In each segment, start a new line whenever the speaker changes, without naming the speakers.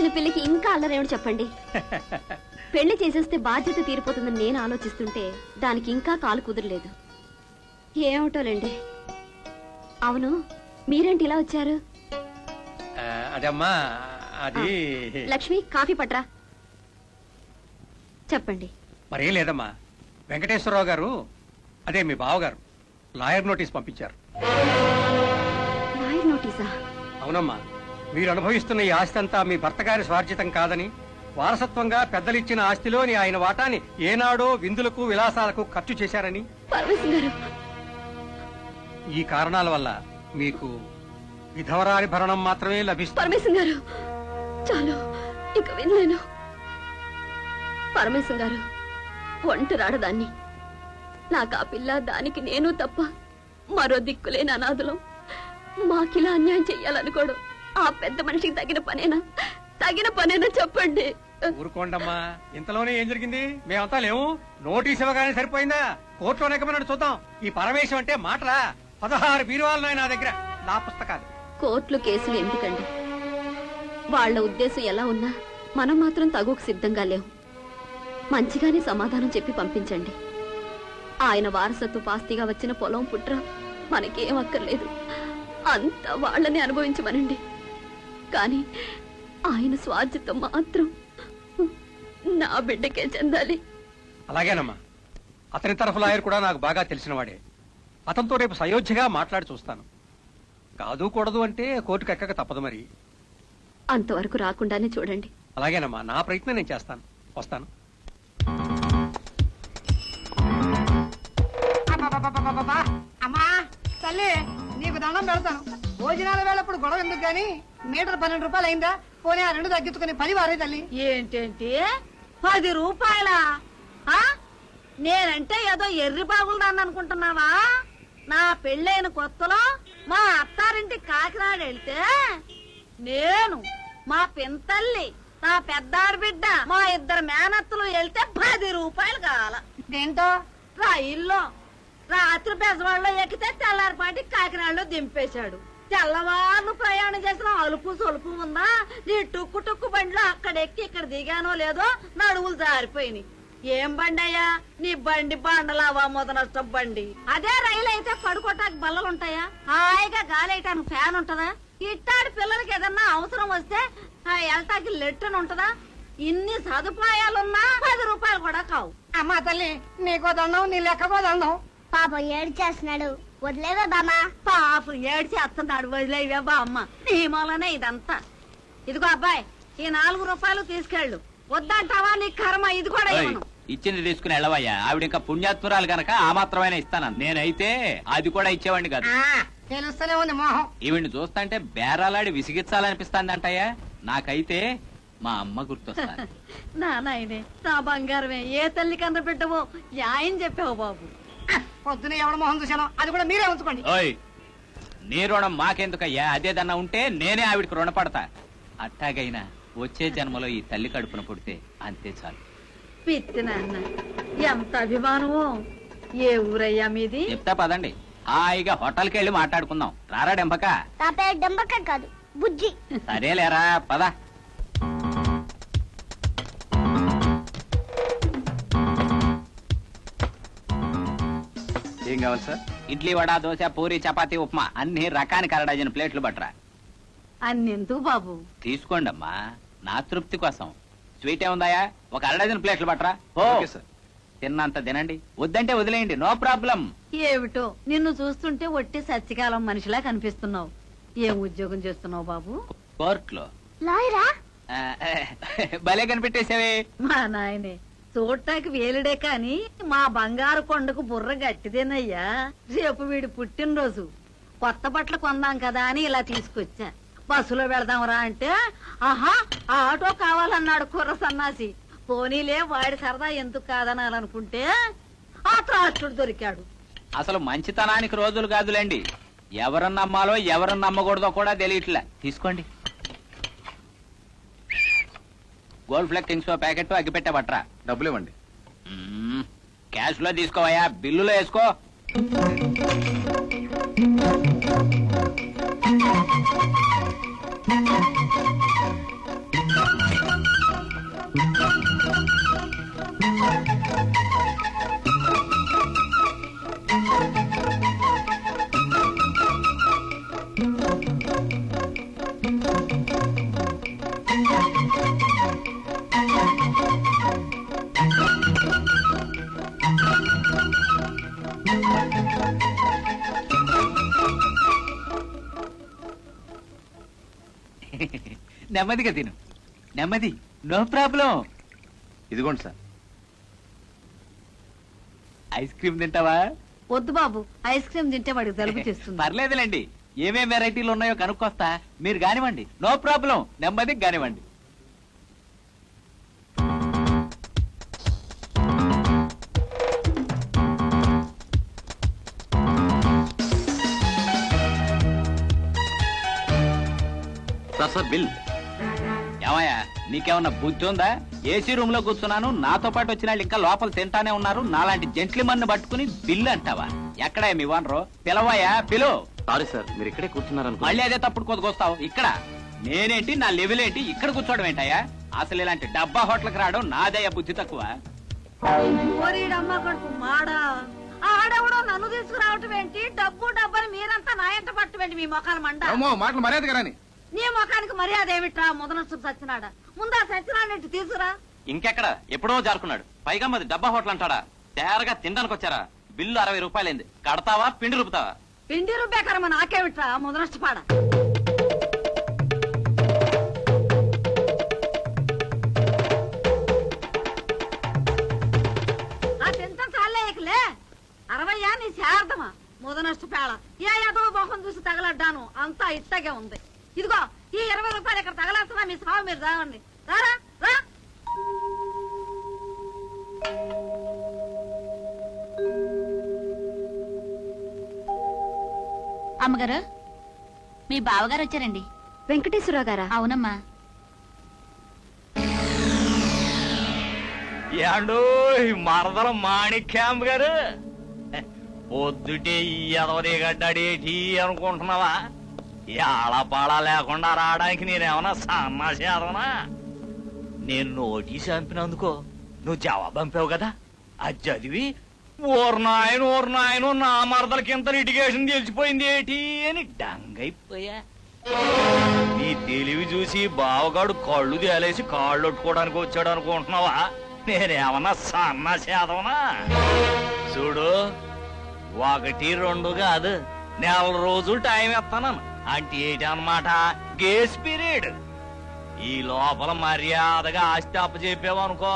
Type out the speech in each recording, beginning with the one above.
వచ్చిన పిల్లకి ఇంకా అల్లరేమిటి చెప్పండి. పెళ్లి చేసేస్తే బాధ్యత తీరిపోతుందని నేను ఆలోచిస్తుంటే దానికి ఇంకా కాలు కుదరలేదు. ఏమిటోలేండి. అవును, మీరేంటి ఇలా వచ్చారు?
అదమ్మా అది
లక్ష్మి, కాఫీ పట్రా. చెప్పండి.
మరేం లేదమ్మా, వెంకటేశ్వరరావు గారు, అదే మీ బావగారు, లాయర్ నోటీస్ పంపించారు.
లాయర్ నోటీసా?
అవునమ్మా, మీరు అనుభవిస్తున్న ఈ ఆస్తి అంతా మీ భర్త గారి స్వార్జితం కాదని, వారసత్వంగా పెద్దలిచ్చిన ఆస్తిలోని ఆయన వాటాని ఏనాడో విందులకు విలాసాలకు ఖర్చు చేశారని, ఈ కారణాల వల్ల మీకు విధవరాలి భరణం మాత్రమే లభిస్తుంది.
పరమేశ్వర గారు, చాలు, ఇక వినలేను. పరమేశ్వర గారు, ఒంటరాడదాన్ని. నాకు ఆ పిల్ల, దానికి నేను తప్ప మరో దిక్కులేని అనాథులం. మాకిలా అన్యాయం చెయ్యాలనుకోవడం ఆ పెద్ద మనిషికి తగిన పనేనా చెప్పండి.
ఊరుకోండమ్మా, ఇంతలోనే ఏం జరిగింది? మేమంతా లేవు. నోటీస్ ఇవ్వగానే సరిపోయిందా? కోర్టులో నెగ్గమన్నాడు చూద్దాం. ఈ పరమేశం అంటే మాటలా? 16 బీరువాలున్నాయి నా దగ్గర, నా పుస్తకాలు.
కోర్టులు కేసులు ఎందుకండి? వాళ్ళ ఉద్దేశం ఎలా ఉన్నా మనం మాత్రం తగుకు సిద్ధంగా లేవు. మంచిగానే సమాధానం చెప్పి పంపించండి. ఆయన వారసత్వ పాస్తిగా వచ్చిన పొలం పుట్ర మనకేం అక్కర్లేదు, అంతా వాళ్ళని అనుభవించమనండి. కానీ ఆయన స్వార్జితం మాత్రం నా బిడ్డకే చెందాలి.
అలాగేనమ్మా, అతని తరఫు లాయర్ కూడా నాకు బాగా తెలిసిన వాడే. అతనితో రేపు సయోధ్యగా మాట్లాడి చూస్తాను. కాదు కూడదు అంటే కోర్టుకు ఎక్కక తప్పదు మరి.
అంతవరకు రాకుండానే చూడండి.
అలాగేనమ్మా, నా ప్రయత్నం నేను చేస్తాను. వస్తాను.
అమ్మా తల్లి, నీకు దండం పెడతాను. భోజనాల వేళప్పుడు గొడవ ఎందుకు గాని, మీటర్ 12 రూపాయలు అయిందా? పోనీ ఆ 2 తగ్గించుకుని 10 వారే తల్లి.
ఏంటేంటి 10 రూపాయలా? నేనంటే ఏదో ఎర్రి బాగుందని అనుకుంటున్నావా? నా పెళ్ళైన కొత్తలో మా అత్తారింటి కాకినాడ వెళ్తే నేను, మా పింతల్లి, నా పెద్దారు బిడ్డ, మా 2 మేనత్తులు వెళ్తే 10 రూపాయలు కావాల.
దేంతో?
రైల్లో రాత్రి బెజవాడలో ఎక్కితే తెల్లారిపాటి కాకినాడలో దింపేశాడు. తెల్లవారు ప్రయాణం చేసిన అలుపు సొలుపు ఉందా? నీ టుక్కు టుక్కు బండిలో అక్కడ ఎక్కి ఇక్కడ దిగానో లేదో నడువులు జారిపోయినాయి. ఏం బండి అయ్యా నీ బండి? బండలావా మొదనష్టం బండి. అదే రైలు అయితే పడుకోటానికి బల్లలుంటాయా? హాయిగా గాలేయటానికి ఫ్యాన్ ఉంటదా? ఇట్టాడి పిల్లలకి ఏదన్నా అవసరం వస్తే ఎల్టాకి లెట్టని ఉంటదా? ఇన్ని సదుపాయాలున్నా 10 రూపాయలు కూడా కావు.
అమ్మా తల్లి, నీకో దండం, నీ లెక్కకో దండం.
పాపం ఏడు చేస్తున్నాడు, వదిలేవే బామా.
పాపం ఏడు చేస్తున్నాడు, వదిలేవే బామ్మ. నీ మూలనే ఇదంతా. ఇదిగో అబ్బాయి, ఈ 4 రూపాయలు తీసుకెళ్ళు. వద్దంటావా? నీ కర్మ. ఇది కూడా ఇవ్వను.
ఇచ్చింది తీసుకుని వెళ్ళవయ్యా. ఆవిడ ఇంకా పుణ్యాత్మురాలు గనక ఆ మాత్రమైనా ఇస్తాను. నేనైతే అది కూడా ఇచ్చేవాడిని కాదు.
తెలుస్తూనే ఉంది మోహం.
ఈవిడ్ని చూస్తాంటే బేరాలాడి విసిగిచ్చాలనిపిస్తాందంటయ్యా. నాకైతే మా అమ్మ గుర్తొస్తా.
నా నాయనే, నా బంగారమే, ఏ తల్లి కన్న బిడ్డవో న్యాయం చెప్పావు బాబు.
పొద్దున ఎవడ మోహం చూశాను, అది కూడా మీరే ఉంచుకోండి.
ఓయ్, నీ రుణం మాకెందుకయ్యా? అదేదన్నా ఉంటే నేనే ఆవిడికి రుణపడతా. అట్టాగైనా వచ్చే జన్మలో ఈ తల్లి కడుపున పుడితే అంతే చాలు.
పిత్తి నాన్న, ఎంత అభిమానమో. ఏ ఊరయ్యా మీది?
చెప్తా పదండి, హాయిగా హోటల్కి వెళ్ళి మాట్లాడుకుందాం. రారా డెంపక?
నా పేరు డెంబక కాదు, బుజ్జి.
సరేలేరా, పద.
ఏం కావాలి సార్?
ఇడ్లీ, వడ, దోశ, పూరి, చపాతీ, ఉప్మా అన్ని రకానికి 1/2 డజన్ ప్లేట్లు బట్రా.
అన్నెందుకు బాబు?
తీసుకోండమ్మా, నా తృప్తి కోసం. స్వీట్ ఏముందాయా? ఒక 1/2 డజన్ ప్లేట్లు బట్రా.
Okay sir.
తిన్నంత తినండి, వద్దంటే వదిలేయండి, నో ప్రాబ్లం.
ఏమిటో నిన్ను చూస్తుంటే ఒట్టి సత్యకాలం మనిషిలా కనిపిస్తున్నావు. ఏం ఉద్యోగం చేస్తున్నావు బాబు?
కోర్టులో.
లాయరా?
భలే కనిపెట్టేసావే.
మా నాయనే, చూడటానికి వేలుడే కాని మా బంగారు కొండకు బుర్ర గట్టిదేనయ్యా. రేపు వీడి పుట్టినరోజు, కొత్త బట్టలు కొందాం కదా అని ఇలా తీసుకొచ్చా. బస్సులో వెళదాంరా అంటే ఆహా ఆటో కావాలన్నాడు కుర్ర సన్నాసి. పోనీలే, వాడి సరదా ఎందుకు కాదనాలనుకుంటే ఆ త్రాష్టుడు దొరికాడు.
అసలు మంచితనానికి రోజులు కాదులేండి, ఎవరన్నా నమ్మాలో ఎవరన్నా నమ్మకూడదో కూడా తెలియట్లే. తీసుకోండి. గోల్డ్ ఫ్లెక్ కింగ్స్ ప్యాకెట్ అగ్గిపెట్టే బట్రా.
డబ్బులు ఇవ్వండి.
క్యాష్ లో తీసుకోవయ్యా, బిల్లులో వేసుకో. నెమ్మదిగా తిను, నెమ్మది, నో ప్రాబ్లం.
ఇదిగోండి సార్.
ఐస్ క్రీమ్ తింటావా?
వద్దు బాబు, ఐస్ క్రీమ్ తింటే వాడికి జలుబు చేస్తుంది.
పర్లేదులేండి, ఏమేం వెరైటీలు ఉన్నాయో కనుక్కొస్తా, మీరు కానివ్వండి, నో ప్రాబ్లం, నెమ్మదిగా కానివ్వండి.
Sir bill.
ఏమయ్యా, నీకేమన్నా బుద్ధి ఉందా? ఏసీ రూమ్ లో కూర్చున్నాను, నాతో పాటు వచ్చిన వాళ్ళు ఇంకా లోపల తింటానే ఉన్నారు, నాలాంటి జెంట్లిమన్ పట్టుకుని బిల్లు అంటావా? ఎక్కడా మీ వానరు? పిలవయ్యా, పిలు.
సారీ సార్, మీరు ఇక్కడే కూర్చున్నారనుకో.
మళ్ళీ అదే తప్పుడు కొద్దుకొస్తావు. ఇక్కడ నేనేంటి, నా లెవెల్ ఏంటి, ఇక్కడ కూర్చోవడం ఏంటయ్యా? అసలు ఇలాంటి డబ్బా హోటల్కి రావడం నాదయ్యా బుద్ధి తక్కువ.
ఓరీడమ్మ కడుపు మాడా, ఆడెవడో నన్ను తీసుకురావటం ఏంటి? డబ్బు డబ్బని మీరంతా నా ఎంట పట్టమేంటి? మీ మొఖాలు మండ.
మాటలు మర్యాద కదా.
నీ ముఖానికి మర్యాద ఏమిట్రా? ముదనష్టం సచ్చినాడా? ముందా సచ్చినాడంటే తీసుకురా.
ఇంకెక్కడ, ఎప్పుడో జారుకున్నాడు. పైగా మాది డబ్బా హోటల్ అంటాడా? తేరగా తినడానికి వచ్చారా? బిల్లు 60 రూపాయలైంది. కడతావా, పిండి రూపుతావా?
పిండి రూపాయకరమ నాకేమిట్రా ముదనష్టపాడ. ఆ తింటాం చాలే ఇకలే. 60 నీ శారదమా ముదనష్టపేళ? ఏదో మొహం చూసి తగలడ్డాను, అంతా ఇట్టగే ఉంది. ఇదిగో ఈ 20 రూపాయలు ఇక్కడ తగలేస్తున్నా, మీ సాగు మీరు తాగండి. రారా రా.
అమ్మగారు, మీ బావగారు వచ్చారండి.
వెంకటేశ్వరరావు గారా?
అవునమ్మా.
ఏండో మరదల మాణిక్యాంబ్ గారు, పొద్దుటే ఈ ఎదవది గడ్డాడేటి అనుకుంటున్నావా? ఏళపాళ లేకుండా రావడానికి నేనేమన్నా సన్నాసి ఎదవనా? నేను నోటీస్ పంపినందుకో నువ్వు జవాబు పంపావు కదా, అది చదివి ఓర్నాయను నా మరదలకి ఇంత లిటిగేషన్ తెలిసిపోయింది ఏటి అని డంగైపోయా. నీ తెలివి చూసి బావగాడు కళ్ళు తేలేసి కాళ్ళు కొట్టుకోవడానికి వచ్చాడు అనుకుంటున్నావా? నేనేమన్నా సన్నాసి ఎదవనా? చూడు, 1, 2 కాదు, 4 రోజులు టైం ఇస్తాను. అంటే ఏంటి అన్నమాట? Grace period. ఈ లోపల మర్యాదగా ఆస్తి అప్పచెప్పావు అనుకో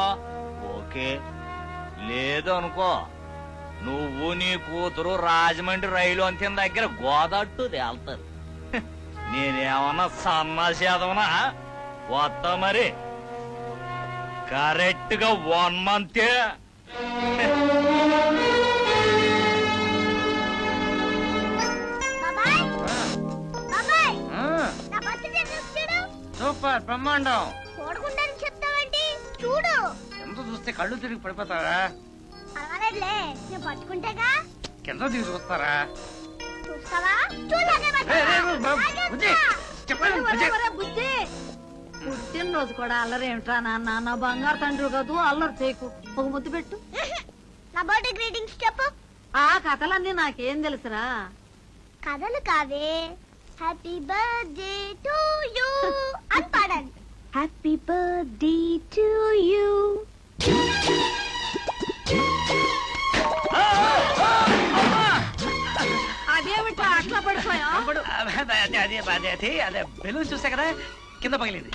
ఓకే, లేదు అనుకో నువ్వు నీ కూతురు రాజమండ్రి రైలు అంతిన దగ్గర గోదాట్టు తేల్తారు. నేనేమన్నా సన్నాసి ఎదవనా? వస్తా మరి. కరెక్ట్ గా 1 మంతే.
సూపర్, బ్రహ్మాండం.
చూడకుండానే చెప్తావేంటి? చూడు.
ఎంత చూస్తే కళ్ళు తిరిగి పడిపోతారా?
పర్వాలేదులే, నేను పట్టుకుంటేగా.
కింద తీసుకొస్తారా?
చూస్తావా? చూడగానే
బుద్ధి పుట్టినరోజు కూడా అల్లరేమిట్రా నాన్న? నా బంగారు తండ్రి కాదు, అల్లరి చేయకు. ఒక ముద్దు పెట్టు.
నా బర్త్డే గ్రీటింగ్స్ చెప్పు.
ఆ కథలన్నీ నాకేం తెలుసురా?
కథలు కావే, హ్యాపీ బర్త్డే టు యూ అని పాడండి. Happy birthday to you.
అదేమిట్రా అట్లా పడిపోయా?
అదే బెలూన్ చూసా కదా, కింద పగిలింది.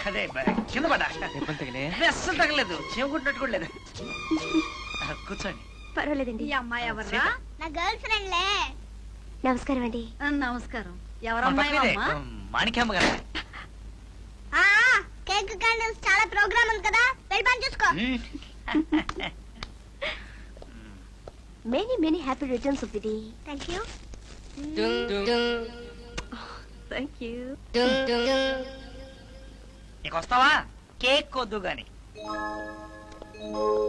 అదే కింద పడ్డా. అస్సలు తగలేదు, చెవుకుంటున్నట్టు కూడా లేదు. కూర్చోండి.
పర్వాలేదండి.
ఈ అమ్మాయి ఎవర్రా?
నా గర్ల్ ఫ్రెండ్లే. నమస్కారం అండి.
నమస్కారం. ఎవరమ్మాయి?
మాణిక్యామ్మ గారు.
కేక్ క్యాండిల్స్ చాలా ప్రోగ్రామ్ ఉంది కదా, వెళ్ళి పని చూసుకో. Many happy returns of the day. Thank you.
Thank you.
నీకు వస్తావా? కేక్ వద్దు గాని.